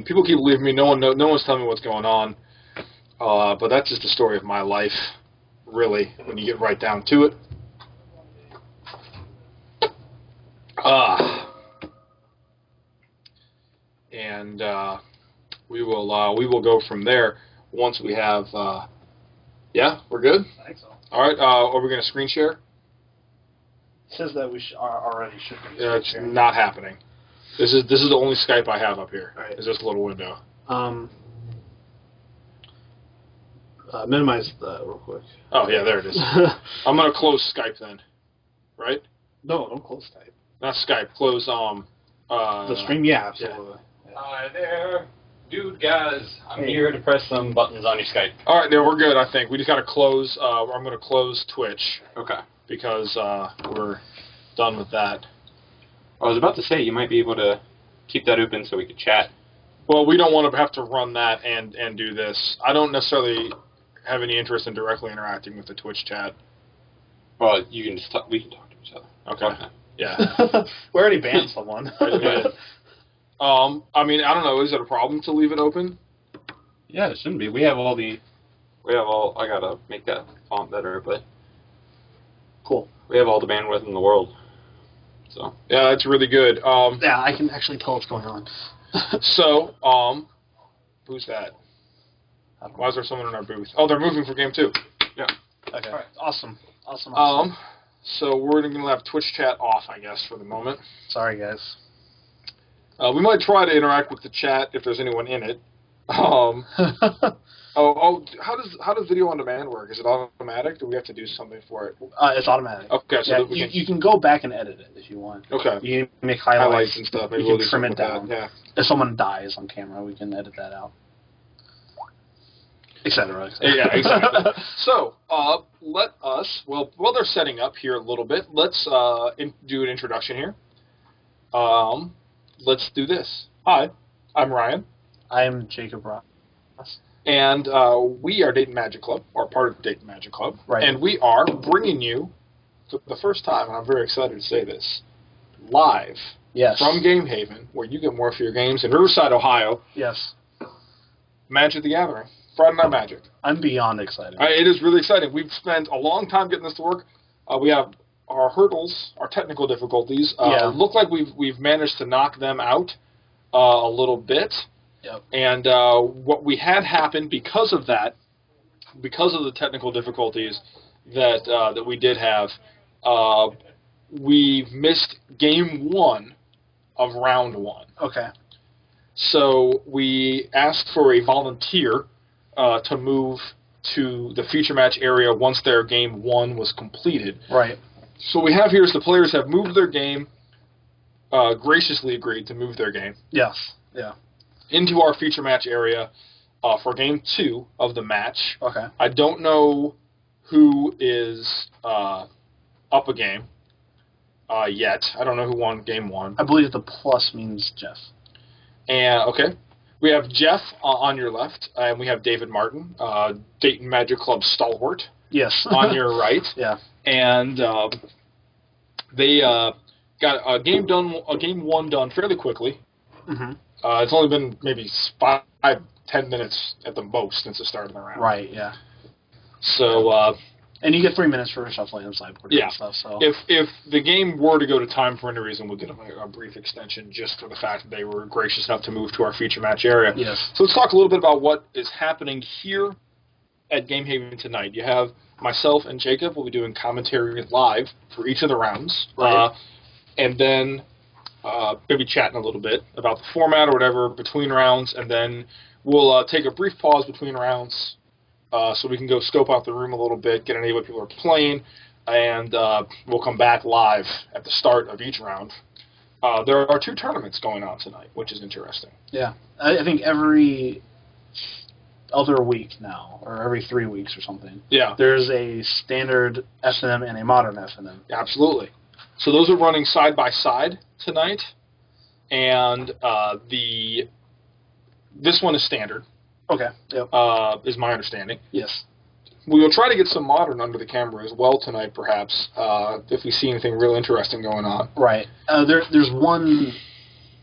people keep leaving me. No one's telling me what's going on. But that's just the story of my life, really, when you get right down to it. And we will go from there once we have. Yeah, we're good. I think so. All right. Are we going to screen share? It says that we already should be. It's not happening. This is the only Skype I have up here. Right. Is this little window? Minimize that real quick. Oh yeah, there it is. I'm going to close Skype then. Right? No, don't close Skype. Not Skype. Close the stream. Yeah, absolutely. Yeah. Hi there, dude, guys. I'm here to press some buttons on your Skype. All right, there we're good. I think we just got to close. I'm going to close Twitch. Okay. Because we're done with that. I was about to say you might be able to keep that open so we could chat. Well, we don't want to have to run that and do this. I don't necessarily have any interest in directly interacting with the Twitch chat. Well, you can just we can talk to each other. Okay. Yeah. We already banned someone. I mean, I don't know. Is it a problem to leave it open? Yeah, it shouldn't be. We have all. I gotta make that font better, but cool. We have all the bandwidth in the world. So yeah, that's really good. Yeah, I can actually tell what's going on. So, who's that? Why is there someone in our booth? Oh, they're moving for game 2. Yeah. Okay. All right. Awesome. So we're going to have Twitch chat off, I guess, for the moment. Sorry, guys. We might try to interact with the chat if there's anyone in it. How does video on demand work? Is it automatic? Do we have to do something for it? It's automatic. Okay, so yeah, you can go back and edit it if you want. Okay. You can make highlights and stuff. Maybe you we'll can do trim it down. Yeah. If someone dies on camera, we can edit that out. Etc. Yeah, exactly. So, let us, while they're setting up here a little bit, let's do an introduction here. Let's do this. Hi, I'm Ryan. I'm Jacob Ross. And we are Dayton Magic Club, or part of the Dayton Magic Club. Right. And we are bringing you, for the first time, and I'm very excited to say this, live from Game Haven, where you get more for your games in Riverside, Ohio. Yes. Magic the Gathering. Friday Night Magic. I'm beyond excited. It is really exciting. We've spent a long time getting this to work. We have our hurdles, our technical difficulties. Look like we've managed to knock them out a little bit. Yep. And what we had happen because of that, because of the technical difficulties that we did have, we missed game 1 of round 1. Okay. So we asked for a volunteer to move to the feature match area once their game 1 was completed. Right. So what we have here is the players have moved their game, graciously agreed to move their game. Yes. Yeah. Into our feature match area for game 2 of the match. Okay. I don't know who is up a game yet. I don't know who won game 1. I believe the plus means Jeff. And okay. We have Jeff on your left, and we have David Martin, Dayton Magic Club stalwart. Yes. On your right. Yeah. And they got a game 1 done fairly quickly. Mm-hmm. It's only been maybe 5-10 minutes at the most since the start of the round. Right. Yeah. So. And you get 3 minutes for shuffling and sideboard and stuff. So if the game were to go to time for any reason, we'll get a brief extension just for the fact that they were gracious enough to move to our feature match area. Yes. So let's talk a little bit about what is happening here at Game Haven tonight. You have myself and Jacob will be doing commentary live for each of the rounds. Right. And then maybe chatting a little bit about the format or whatever between rounds, and then we'll take a brief pause between rounds. So we can go scope out the room a little bit, get an idea what people are playing, and we'll come back live at the start of each round. There are 2 tournaments going on tonight, which is interesting. Yeah. I think every other week now, or every 3 weeks or something, there's a standard S&M and a modern S&M. Absolutely. So those are running side by side tonight, and this one is standard. Okay. Yep. Is my understanding. Yes. We will try to get some modern under the camera as well tonight, perhaps, if we see anything real interesting going on. Right. There's one,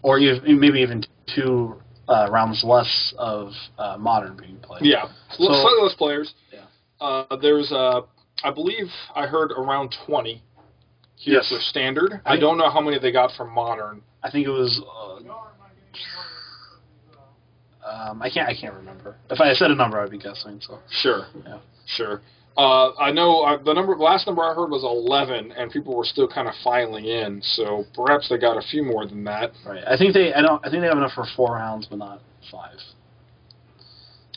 or maybe even 2 rounds less of Modern being played. Yeah, so, slightly less players. Yeah. There's, I believe I heard around 20 here for Standard. I don't know how many they got from Modern. I think it was... I can't remember. If I said a number, I'd be guessing. So sure, yeah, sure. I know the last number I heard was 11, and people were still kind of filing in. So perhaps they got a few more than that. Right. I think they have enough for 4 rounds, but not 5.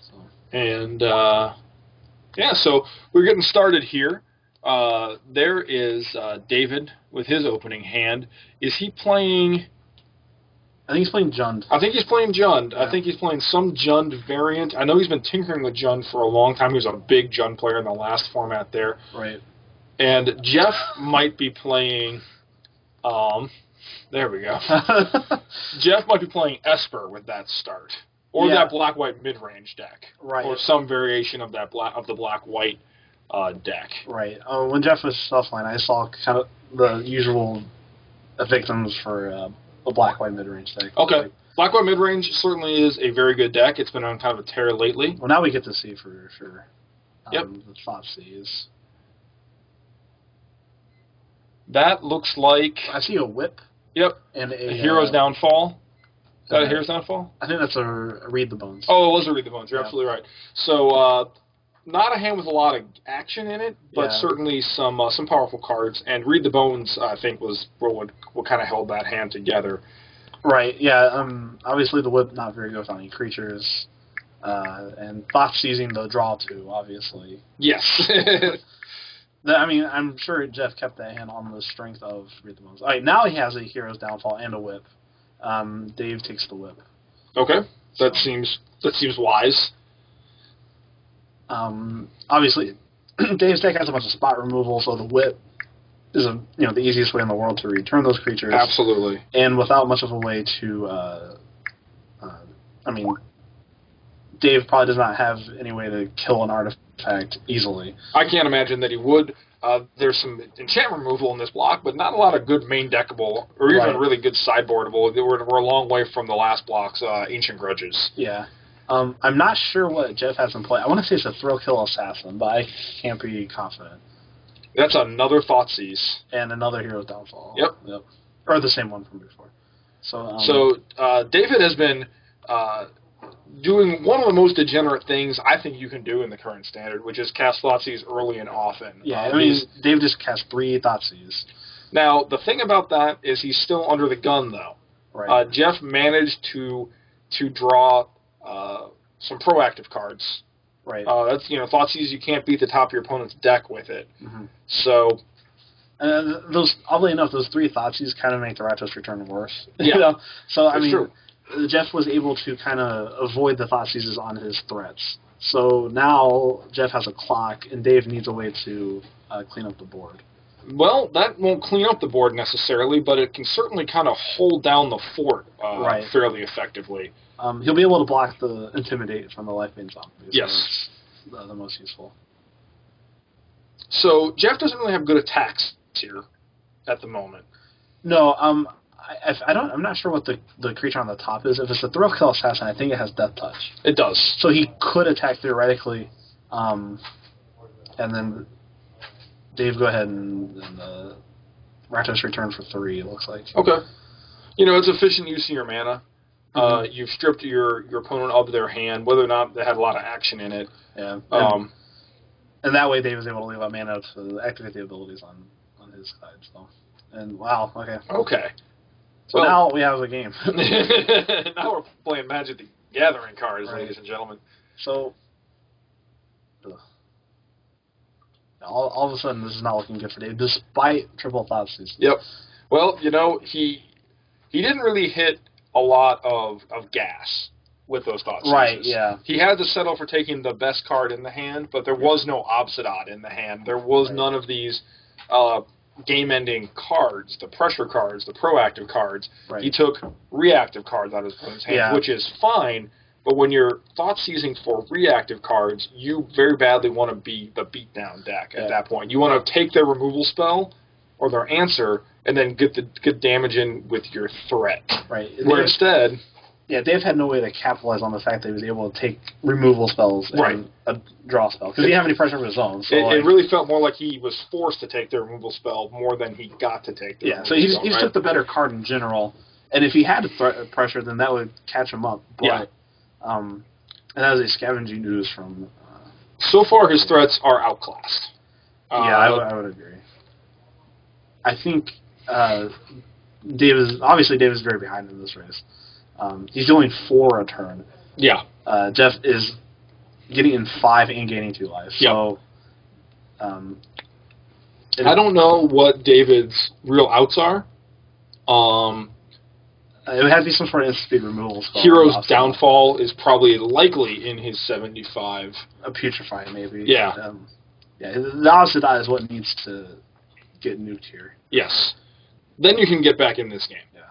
So. And yeah, so we're getting started here. There is David with his opening hand. Is he playing? I think he's playing Jund. I think he's playing Jund. Yeah. I think he's playing some Jund variant. I know he's been tinkering with Jund for a long time. He was a big Jund player in the last format there. Right. And Jeff might be playing... there we go. Jeff might be playing Esper with that start. Or that black-white mid-range deck. Right. Or some variation of that the black-white deck. Right. When Jeff was offline, I saw kind of the usual victims for... a black-white mid-range deck. Okay. Black-white mid-range certainly is a very good deck. It's been on kind of a tear lately. Well, now we get to see for sure. Yep. The Thoughtseize. That looks like... I see a whip. Yep. And a Hero's Downfall. Is that a Hero's Downfall? I think that's a Read the Bones. Oh, it was a Read the Bones. You're absolutely right. So, not a hand with a lot of action in it, but certainly some powerful cards. And Read the Bones, I think, was what kind of held that hand together. Right. Yeah. Obviously, the whip not very good with any creatures, and Fox seizing the draw too. Obviously. Yes. I mean, I'm sure Jeff kept that hand on the strength of Read the Bones. All right. Now he has a Hero's Downfall and a whip. Dave takes the whip. Okay. That seems wise. Obviously, Dave's deck has a bunch of spot removal, so the whip is the easiest way in the world to return those creatures. Absolutely. And without much of a way to, Dave probably does not have any way to kill an artifact easily. I can't imagine that he would. There's some enchantment removal in this block, but not a lot of good main deckable, or even really good sideboardable. We're a long way from the last block's Ancient Grudges. Yeah. I'm not sure what Jeff has in play. I want to say it's a Thrill Kill Assassin, but I can't be confident. That's another Thoughtseize. And another Hero's Downfall. Yep. Or the same one from before. So David has been doing one of the most degenerate things I think you can do in the current standard, which is cast Thoughtseize early and often. Yeah, Dave just cast 3 Thoughtseize. Now, the thing about that is he's still under the gun, though. Right. Jeff managed to draw some proactive cards. Right. That's Thoughtseize. You can't beat the top of your opponent's deck with it. Mm-hmm. So, oddly enough, those 3 Thoughtseize kind of make the Rakdos return worse. Yeah. So true. Jeff was able to kind of avoid the Thoughtseizes on his threats. So now Jeff has a clock, and Dave needs a way to clean up the board. Well, that won't clean up the board necessarily, but it can certainly kind of hold down the fort fairly effectively. He'll be able to block the Intimidate from the Lifebane Zombies. Yes. That's the most useful. So, Jeff doesn't really have good attacks here at the moment. No, I'm not sure what the creature on the top is. If it's a Thrill Kill Assassin, I think it has Death Touch. It does. So he could attack theoretically, and then Dave, go ahead and Rakdos return for 3, it looks like. Okay. It's efficient use of your mana. Mm-hmm. You've stripped your opponent of their hand, whether or not they had a lot of action in it. Yeah. And that way Dave was able to leave out mana to activate the abilities on his side. So. And wow, okay. Okay. So now we have a game. Now we're playing Magic the Gathering cards, ladies and gentlemen. So all of a sudden, this is not looking good for Dave, despite triple Thoughtseize. Yep. Well, he didn't really hit a lot of gas with those Thoughtseizes. Right, yeah. He had to settle for taking the best card in the hand, but there was no Obsidian in the hand. There was none of these game-ending cards, the pressure cards, the proactive cards. Right. He took reactive cards out of his opponent's hand, which is fine, but when you're Thoughtseizing for reactive cards, you very badly want to be the beatdown deck at that point. You want to take their removal spell or their answer and then get damage in with your threat. Right. Where instead... Yeah, Dave had no way to capitalize on the fact that he was able to take removal spells and a draw spell because he didn't have any pressure of his own. So it really felt more like he was forced to take the removal spell more than he got to take the removal spell. Yeah, so he just took the better card in general. And if he had pressure, then that would catch him up. But, and that was a scavenging ooze from... so far, his threats are outclassed. I would agree. I think Dave is very behind in this race. He's doing 4 a turn. Yeah. Jeff is getting in 5 and gaining 2 life. So, I don't know what David's real outs are. It would have to be some sort of instant speed removal spell. Hero's Downfall is probably likely in his 75. A Putrefy, maybe. Yeah. The opposite is what needs to get nuked here. Yes. Then you can get back in this game. Yeah.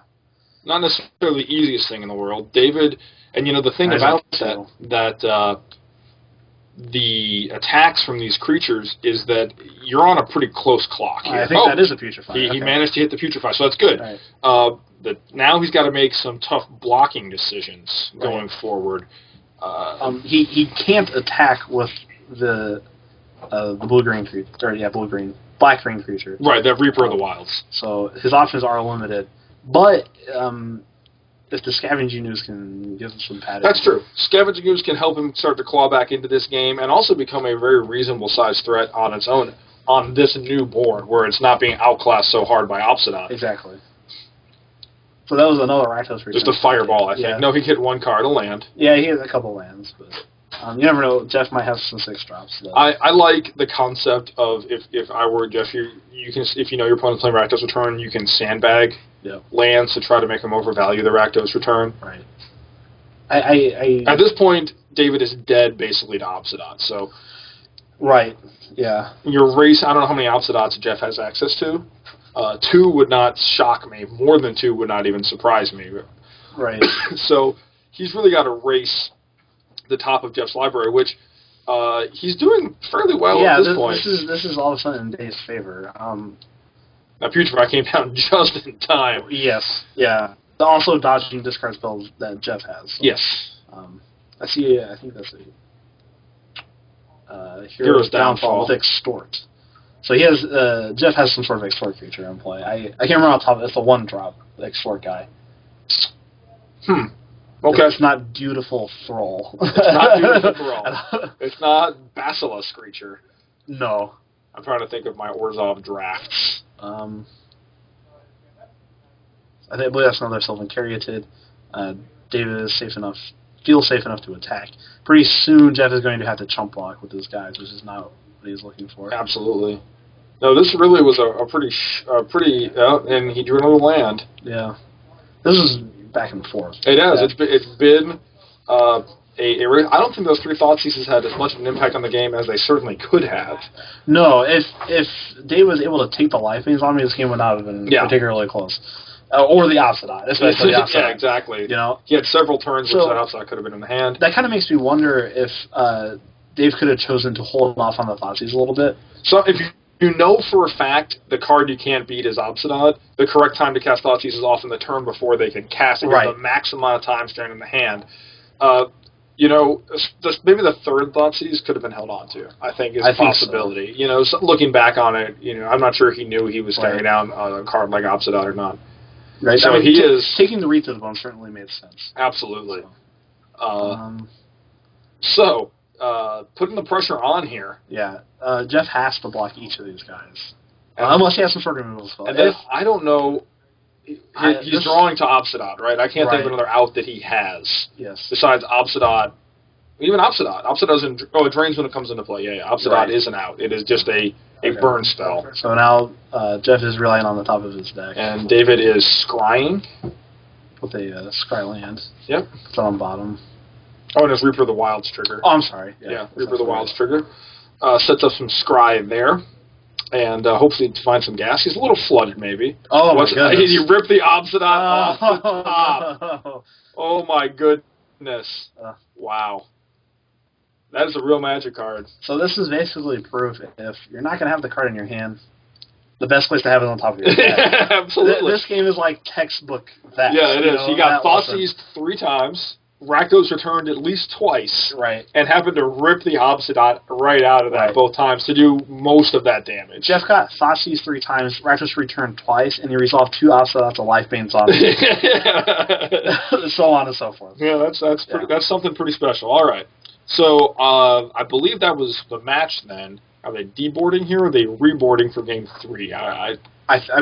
Not necessarily the easiest thing in the world. David, and the thing about that the attacks from these creatures is that you're on a pretty close clock here. I think that is a Putrefy. He managed to hit the Putrefy, so that's good. Right. Now he's got to make some tough blocking decisions going forward. He can't attack with the blue-green creature, or black-green creature. Right, the Reaper of the Wilds. So his options are limited. But if the Scavenging Ooze can give him some padding. That's true. Scavenging Ooze can help him start to claw back into this game and also become a very reasonable-sized threat on its own on this new board where it's not being outclassed so hard by Obsidian. Exactly. So that was another Rakdos creature. Just a fireball, I think. Yeah. No, he hit 1 card, a land. Yeah, he hit a couple lands, but you never know. Jeff might have some 6 drops. Though. I like the concept of if I were Jeff, you can if you know your opponent's playing Rakdos Return, you can sandbag lands to try to make them overvalue the Rakdos Return. Right. At this point, David is dead basically to Obsidian. So. Right. Yeah. Your race, I don't know how many Obsidians Jeff has access to. 2 would not shock me. More than 2 would not even surprise me. Right. So he's really got to race the top of Jeff's library, which he's doing fairly well at this point. This is all of a sudden in Dave's favor. Now, Putrefy came down just in time. Yes. Yeah. Also dodging discard spells that Jeff has. So, yes. I see. I think that's a Hero's Downfall with Extort. So he has Jeff has some sort of Extort creature in play. I can't remember off the top. It's a 1-drop, the Extort guy. Okay. It's not Dutiful Thrall. It's not Dutiful Thrall. It's not Basilisk creature. No. I'm trying to think of my Orzhov drafts. I believe that's another Sylvan Caryatid. David is feels safe enough to attack. Pretty soon, Jeff is going to have to chump block with his guys, which is not what he's looking for. Absolutely. No, this really was a pretty, and he drew another land. Yeah. This is back and forth. It has. Yeah. It's been I don't think those 3 Thoughtseize had as much of an impact on the game as they certainly could have. No, if Dave was able to take the life beams on me, this game would not have been particularly close. Or the Obsidian, especially the Obsidian. Yeah, exactly. You know, he had several turns which that Obsidian could have been in the hand. That kind of makes me wonder if Dave could have chosen to hold off on the Thoughtseize a little bit. So if you know for a fact the card you can't beat is Obsidian, the correct time to cast Thoughtseize is often the turn before they can cast it. Right. The maximum amount of time standing in the hand. Maybe the 3rd Thoughtseize could have been held on to, I think, is a possibility. So. So looking back on it, I'm not sure he knew he was staring down a card like Obsidian or not. Right. So he is... Taking the Wreath of the Bone certainly made sense. Absolutely. So putting the pressure on here. Yeah. Jeff has to block each of these guys. Unless he has some sort of removal spell. And then, I don't know... He's drawing to Obsidian, right? I can't think of another out that he has. Yes. Besides Obsidian. Even Obsidian. It drains when it comes into play. Yeah. Obsidian is an out. It is just a burn spell. So now Jeff is relying on the top of his deck. And David is scrying. With a scry land. Yep. It's on bottom. Oh, and his Reaper of the Wilds trigger. Oh, I'm sorry. Yeah, Reaper of the Wilds trigger. Sets up some scry there. And hopefully to find some gas. He's a little flooded, maybe. Oh, my goodness. He ripped the Obsidian off the top. Oh, my goodness. Wow. That is a real Magic card. So this is basically proof if you're not going to have the card in your hand, the best place to have it on top of your head. Absolutely. This game is like textbook that. Yeah, it is. You got That Thoughtseized 3 times. Rakdos returned at least twice. Right. And happened to rip the Obsidian right out of that both times to do most of that damage. Jeff got Thoughtseized 3 times, Rakdos returned twice, and he resolved 2 Obsidians of Lifebane zombies. So on and so forth. Yeah, that's something pretty special. All right. So I believe that was the match then. Are they deboarding here or are they reboarding for game 3? I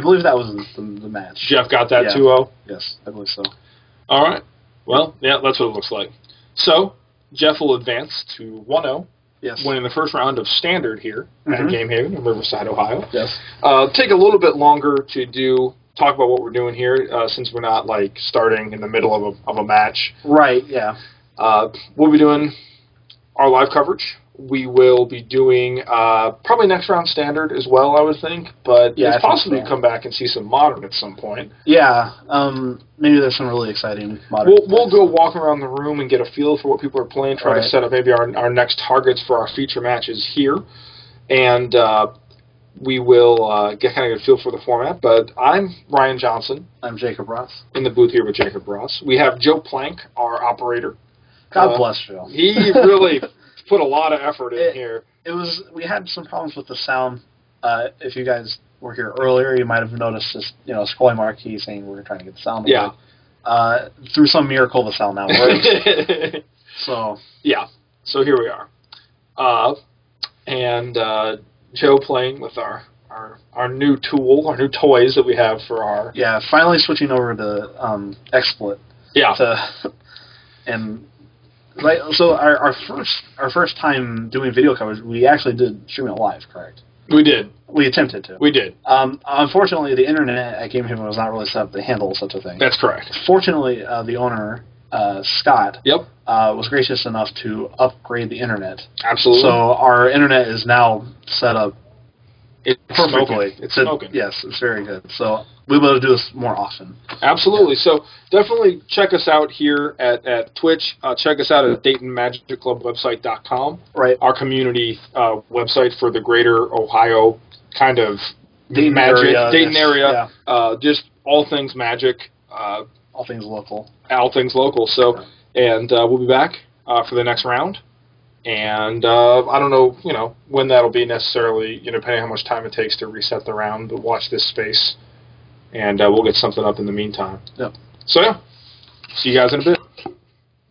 believe that was the match. Jeff got that 2-0? Yes, I believe so. All right. Well, yeah, that's what it looks like. So, Jeff will advance to 1-0, winning the first round of Standard here at Game Haven in Riverside, Ohio. Yes. Take a little bit longer to talk about what we're doing here, since we're not like starting in the middle of a match. Right. Yeah. We'll be doing our live coverage. We will be doing probably next round Standard as well, I would think. But it's possibly come back and see some Modern at some point. Yeah. Maybe there's some really exciting Modern. We'll go walk around the room and get a feel for what people are playing, try to set up maybe our next targets for our feature matches here. And we will get kind of a feel for the format. But I'm Ryan Johnson. I'm Jacob Ross. In the booth here with Jacob Ross. We have Joe Plank, our operator. God bless Joe. He really put a lot of effort in here. We had some problems with the sound. If you guys were here earlier, you might have noticed this, scrolling marquee saying we're trying to get the sound to work. Through some miracle, the sound now works. So here we are. And Joe playing with our new tool, our new toys that we have for our... Yeah, finally switching over to XSplit. Yeah. So our first time doing video coverage, we actually did stream it live, correct? We did. We attempted to. We did. Unfortunately, the internet at Game Haven was not really set up to handle such a thing. That's correct. Fortunately, the owner, Scott, Yep. Was gracious enough to upgrade the internet. Absolutely. So our internet is now set up perfectly. It's smoking. Yes, it's very good. So we'll be able to do this more often. Absolutely. Yeah. So definitely check us out here at Twitch. Check us out at DaytonMagicClubWebsite.com. Right. Our community website for the greater Ohio kind of Dayton area. Yeah. Just all things Magic. All things local. All things local. So, and we'll be back for the next round. And I don't know, when that'll be necessarily, depending on how much time it takes to reset the round, but watch this space. And we'll get something up in the meantime. Yep. So, yeah. See you guys in a bit.